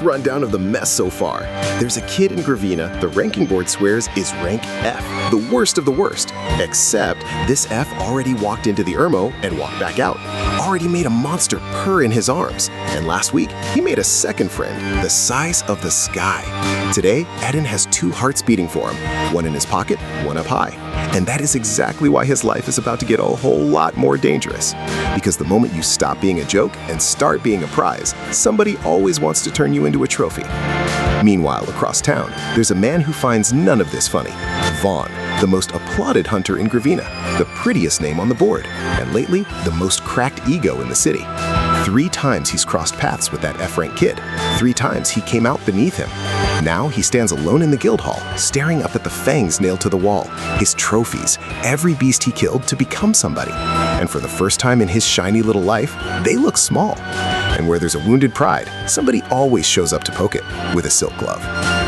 rundown of the mess so far. There's a kid in Gravena the ranking board swears is rank F, the worst of the worst. Except this F already walked into the Ermo and walked back out. Already made a monster purr in his arms. And last week, he made a second friend, the size of the sky. Today, Edan has 2 hearts beating for him, one in his pocket, one up high. And that is exactly why his life is about to get a whole lot more dangerous. Because the moment you stop being a joke and start being a prize, somebody always wants to turn you into a trophy. Meanwhile, across town, there's a man who finds none of this funny. Vaughn, the most applauded hunter in Gravena, the prettiest name on the board, and lately, the most cracked ego in the city. 3 times he's crossed paths with that F-rank kid. 3 times he came out beneath him. Now he stands alone in the guild hall, staring up at the fangs nailed to the wall, his trophies, every beast he killed to become somebody. And for the first time in his shiny little life, they look small. And where there's a wounded pride, somebody always shows up to poke it with a silk glove.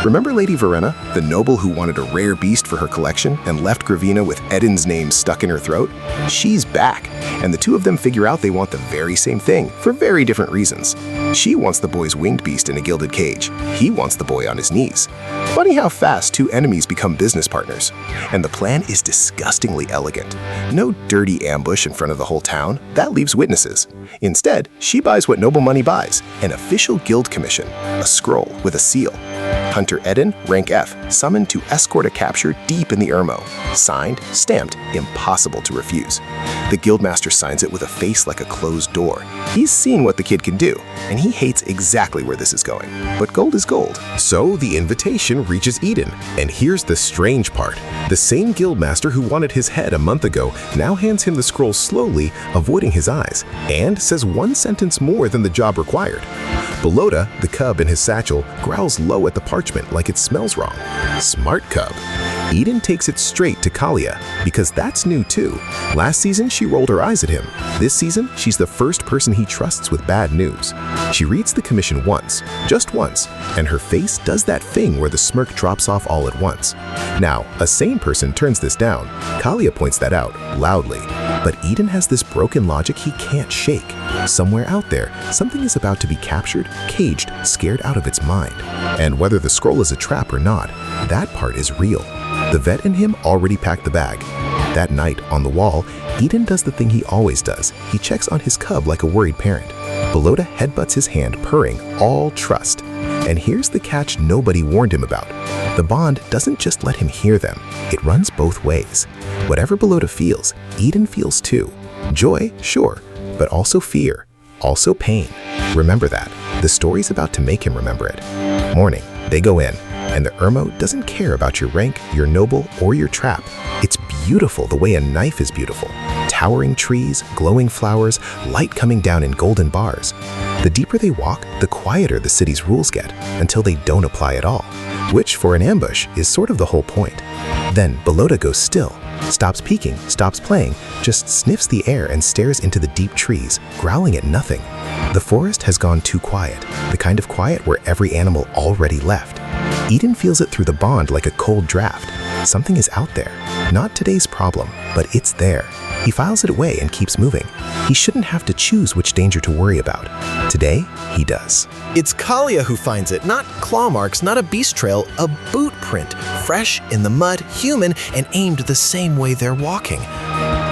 Remember Lady Verena, the noble who wanted a rare beast for her collection and left Gravena with Edan's name stuck in her throat? She's back, and the 2 of them figure out they want the very same thing for very different reasons. She wants the boy's winged beast in a gilded cage. He wants the boy on his knees. Funny how fast 2 enemies become business partners. And the plan is disgustingly elegant. No dirty ambush in front of the whole town. That leaves witnesses. Instead, she buys what noble money buys, an official guild commission, a scroll with a seal. Hunter Edan, rank F, summoned to escort a capture deep in the Ermo. Signed, stamped, impossible to refuse. The guildmaster signs it with a face like a closed door. He's seen what the kid can do, and he hates exactly where this is going. But gold is gold. So the invitation reaches Edan, and here's the strange part. The same guildmaster who wanted his head a month ago now hands him the scroll slowly, avoiding his eyes, and says 1 sentence more than the job required. Belota, the cub in his satchel, growls low at the parchment like it smells wrong. Smart cub. Edan takes it straight to Kalia, because that's new too. Last season, she rolled her eyes at him. This season, she's the first person he trusts with bad news. She reads the commission once, just once, and her face does that thing where the smirk drops off all at once. Now, a sane person turns this down. Kalia points that out, loudly. But Edan has this broken logic he can't shake. Somewhere out there, something is about to be captured, caged, scared out of its mind. And whether the scroll is a trap or not, that part is real. The vet in him already packed the bag. That night, on the wall, Edan does the thing he always does. He checks on his cub like a worried parent. Belota headbutts his hand, purring, all trust. And here's the catch nobody warned him about. The bond doesn't just let him hear them. It runs both ways. Whatever Belota feels, Edan feels too. Joy, sure, but also fear, also pain. Remember that. The story's about to make him remember it. Morning, they go in, and the Ermo doesn't care about your rank, your noble, or your trap. It's beautiful the way a knife is beautiful. Towering trees, glowing flowers, light coming down in golden bars. The deeper they walk, the quieter the city's rules get, until they don't apply at all, which for an ambush is sort of the whole point. Then Belota goes still, stops peeking, stops playing, just sniffs the air and stares into the deep trees, growling at nothing. The forest has gone too quiet, the kind of quiet where every animal already left. Edan feels it through the bond like a cold draft. Something is out there. Not today's problem, but it's there. He files it away and keeps moving. He shouldn't have to choose which danger to worry about. Today, he does. It's Kalia who finds it, not claw marks, not a beast trail, a boot print, fresh in the mud, human, and aimed the same way they're walking.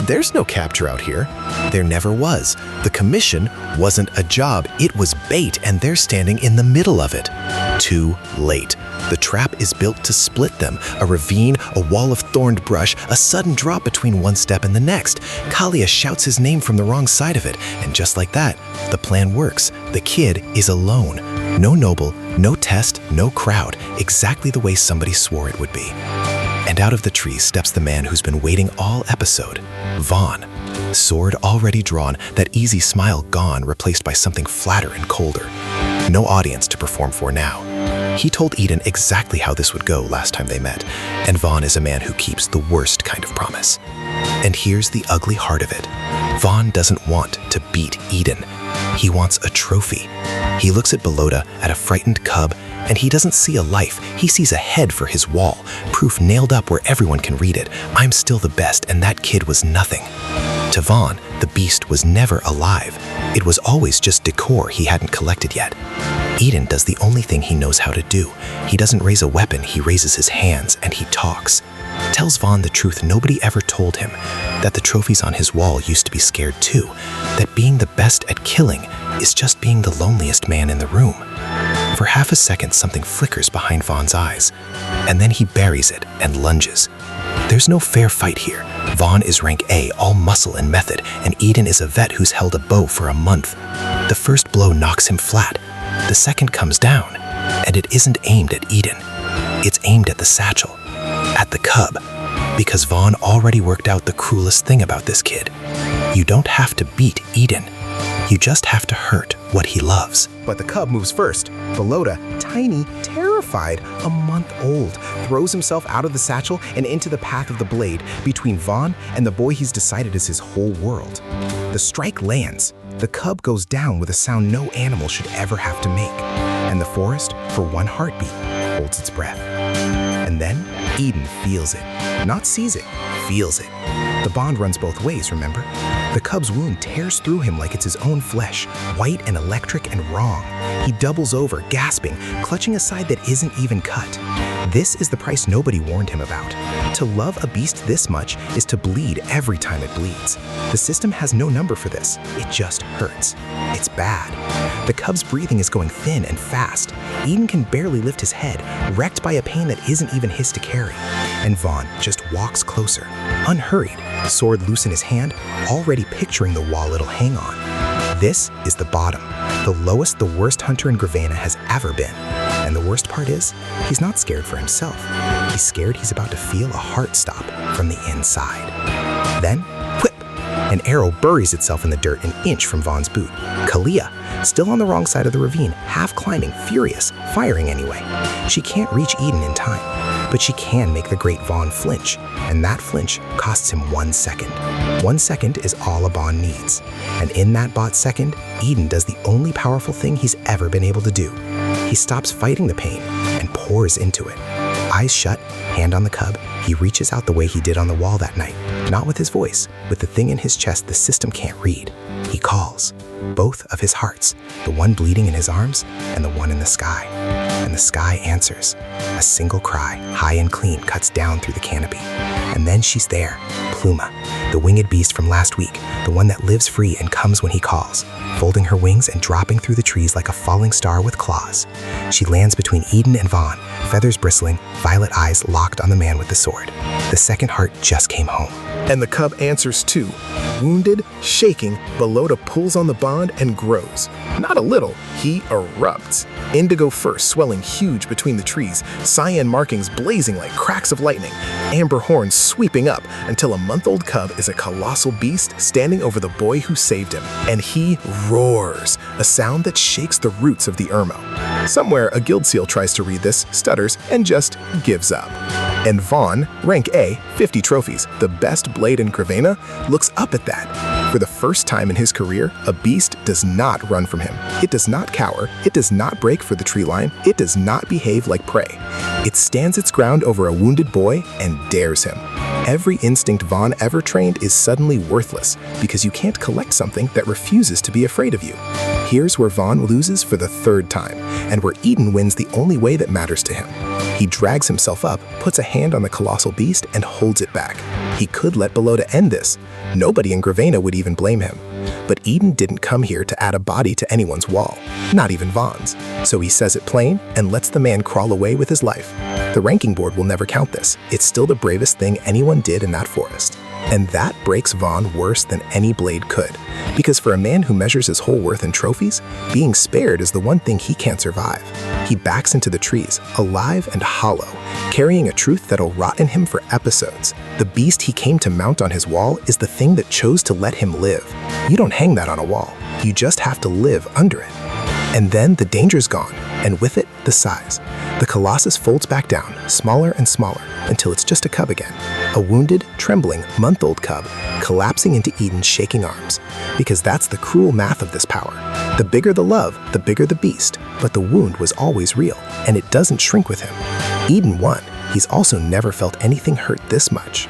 There's no capture out here. There never was. The commission wasn't a job, it was bait, and they're standing in the middle of it. Too late. The trap is built to split them, a ravine, a wall of thorned brush, a sudden drop between one step and the next. Kalia shouts his name from the wrong side of it, and just like that, the plan works. The kid is alone. No noble, no test, no crowd, exactly the way somebody swore it would be. And out of the trees steps the man who's been waiting all episode, Vaughn. Sword already drawn, that easy smile gone, replaced by something flatter and colder. No audience to perform for now. He told Edan exactly how this would go last time they met, and Vaughn is a man who keeps the worst kind of promise. And here's the ugly heart of it. Vaughn doesn't want to beat Edan. He wants a trophy. He looks at Belota, at a frightened cub, and he doesn't see a life. He sees a head for his wall, proof nailed up where everyone can read it. I'm still the best, and that kid was nothing. To Vaughn, the beast was never alive. It was always just decor he hadn't collected yet. Edan does the only thing he knows how to do. He doesn't raise a weapon, he raises his hands and he talks. Tells Vaughn the truth nobody ever told him, that the trophies on his wall used to be scared too, that being the best at killing is just being the loneliest man in the room. For half a second, something flickers behind Vaughn's eyes, and then he buries it and lunges. There's no fair fight here. Vaughn is rank A, all muscle and method, and Edan is a vet who's held a bow for a month. The first blow knocks him flat. The second comes down, and it isn't aimed at Edan. It's aimed at the satchel, at the cub, because Vaughn already worked out the cruelest thing about this kid. You don't have to beat Edan. You just have to hurt what he loves. But the cub moves first. Belota, tiny, terrified, a month old, throws himself out of the satchel and into the path of the blade between Vaughn and the boy he's decided is his whole world. The strike lands. The cub goes down with a sound no animal should ever have to make. And the forest, for one heartbeat, holds its breath. And then Edan feels it. Not sees it, feels it. The bond runs both ways, remember? The cub's wound tears through him like it's his own flesh, white and electric and wrong. He doubles over, gasping, clutching a side that isn't even cut. This is the price nobody warned him about. To love a beast this much is to bleed every time it bleeds. The system has no number for this. It just hurts. It's bad. The cub's breathing is going thin and fast. Edan can barely lift his head, wrecked by a pain that isn't even his to carry. And Vaughn just walks closer, unhurried, sword loose in his hand, already picturing the wall it'll hang on. This is the bottom, the lowest the worst hunter in Gravena has ever been. And the worst part is, he's not scared for himself. He's scared he's about to feel a heart stop from the inside. Then, whip! An arrow buries itself in the dirt an inch from Vaughn's boot. Kalia, still on the wrong side of the ravine, half climbing, furious, firing anyway. She can't reach Edan in time, but she can make the great Vaughn flinch, and that flinch costs him 1 second. 1 second is all a bond needs, and in that bought second, Edan does the only powerful thing he's ever been able to do. He stops fighting the pain and pours into it. Eyes shut, hand on the cub, he reaches out the way he did on the wall that night, not with his voice, with the thing in his chest the system can't read. He calls, both of his hearts, the one bleeding in his arms and the one in the sky. And the sky answers. A single cry, high and clean, cuts down through the canopy. And then she's there, Pluma, the winged beast from last week, the one that lives free and comes when he calls, folding her wings and dropping through the trees like a falling star with claws. She lands between Edan and Vaughn, feathers bristling, violet eyes locked on the man with the sword. The second heart just came home. And the cub answers too. Wounded, shaking, Belota pulls on the bond and grows. Not a little, he erupts. Indigo fur swelling huge between the trees, cyan markings blazing like cracks of lightning, amber horns sweeping up until a month-old cub is a colossal beast standing over the boy who saved him. And he roars, a sound that shakes the roots of the Ermo. Somewhere a guild seal tries to read this, stutters, and just gives up. And Vaughn, rank A, 50 trophies, the best blade in Gravena, looks up at that. For the first time in his career, a beast does not run from him. It does not cower, it does not break for the tree line, it does not behave like prey. It stands its ground over a wounded boy and dares him. Every instinct Vaughn ever trained is suddenly worthless because you can't collect something that refuses to be afraid of you. Here's where Vaughn loses for the third time, and where Edan wins the only way that matters to him. He drags himself up, puts a hand on the colossal beast, and holds it back. He could let Belota end this. Nobody in Gravena would even blame him. But Edan didn't come here to add a body to anyone's wall, not even Vaughn's. So he says it plain and lets the man crawl away with his life. The ranking board will never count this. It's still the bravest thing anyone did in that forest. And that breaks Vaughn worse than any blade could. Because for a man who measures his whole worth in trophies, being spared is the one thing he can't survive. He backs into the trees, alive and hollow, carrying a truth that'll rot in him for episodes. The beast he came to mount on his wall is the thing that chose to let him live. You don't hang that on a wall. You just have to live under it. And then the danger's gone, and with it, the size. The Colossus folds back down, smaller and smaller, until it's just a cub again. A wounded, trembling, month-old cub, collapsing into Edan's shaking arms. Because that's the cruel math of this power. The bigger the love, the bigger the beast. But the wound was always real, and it doesn't shrink with him. Edan won. He's also never felt anything hurt this much.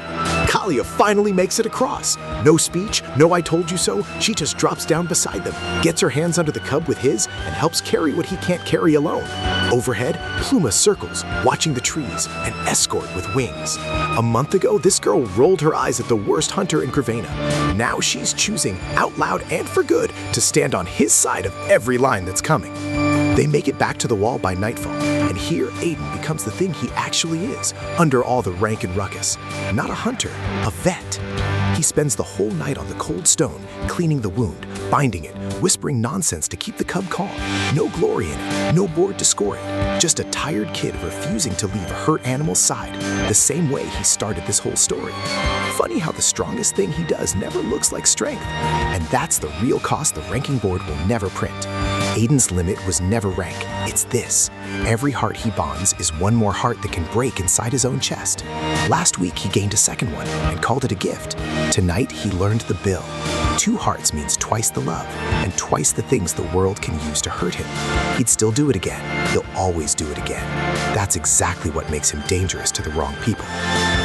Thalia finally makes it across. No speech, no I told you so, she just drops down beside them, gets her hands under the cub with his, and helps carry what he can't carry alone. Overhead, Pluma circles, watching the trees, an escort with wings. A month ago, this girl rolled her eyes at the worst hunter in Gravena. Now she's choosing, out loud and for good, to stand on his side of every line that's coming. They make it back to the wall by nightfall, and here Edan becomes the thing he actually is, under all the rank and ruckus. Not a hunter, a vet. He spends the whole night on the cold stone, cleaning the wound, binding it, whispering nonsense to keep the cub calm. No glory in it, no board to score it. Just a tired kid refusing to leave a hurt animal's side, the same way he started this whole story. Funny how the strongest thing he does never looks like strength. And that's the real cost the ranking board will never print. Edan's limit was never rank, it's this. Every heart he bonds is one more heart that can break inside his own chest. Last week he gained a second one and called it a gift. Tonight he learned the bill. 2 hearts means twice the love and twice the things the world can use to hurt him. He'd still do it again. He'll always do it again. That's exactly what makes him dangerous to the wrong people.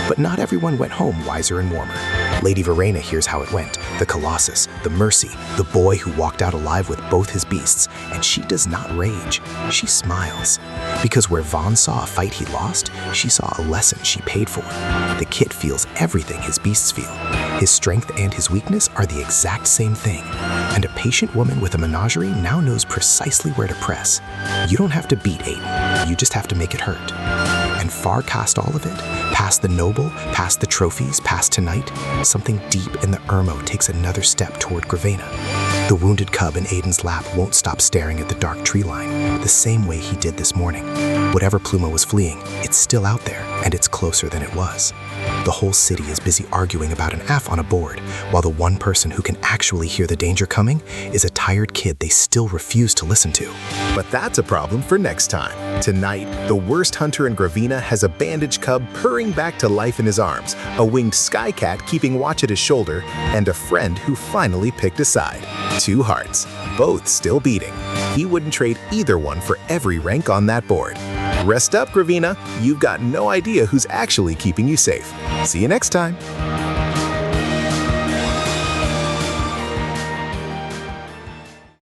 But not everyone went home wiser and warmer. Lady Verena hears how it went, the Colossus, the Mercy, the boy who walked out alive with both his beasts, and she does not rage. She smiles. Because where Vaughn saw a fight he lost, she saw a lesson she paid for. The kid feels everything his beasts feel. His strength and his weakness are the exact same thing. And a patient woman with a menagerie now knows precisely where to press. You don't have to beat Edan, you just have to make it hurt. And far past all of it, past the noble, past the trophies, past tonight, something deep in the Ermo takes another step toward Gravena. The wounded cub in Edan's lap won't stop staring at the dark tree line, the same way he did this morning. Whatever Pluma was fleeing, it's still out there, and it's closer than it was. The whole city is busy arguing about an F on a board, while the one person who can actually hear the danger coming is a tired kid they still refuse to listen to. But that's a problem for next time. Tonight, the worst hunter in Gravena has a bandaged cub purring back to life in his arms, a winged sky cat keeping watch at his shoulder, and a friend who finally picked a side. 2 hearts, both still beating. He wouldn't trade either one for every rank on that board. Rest up, Gravena. You've got no idea who's actually keeping you safe. See you next time.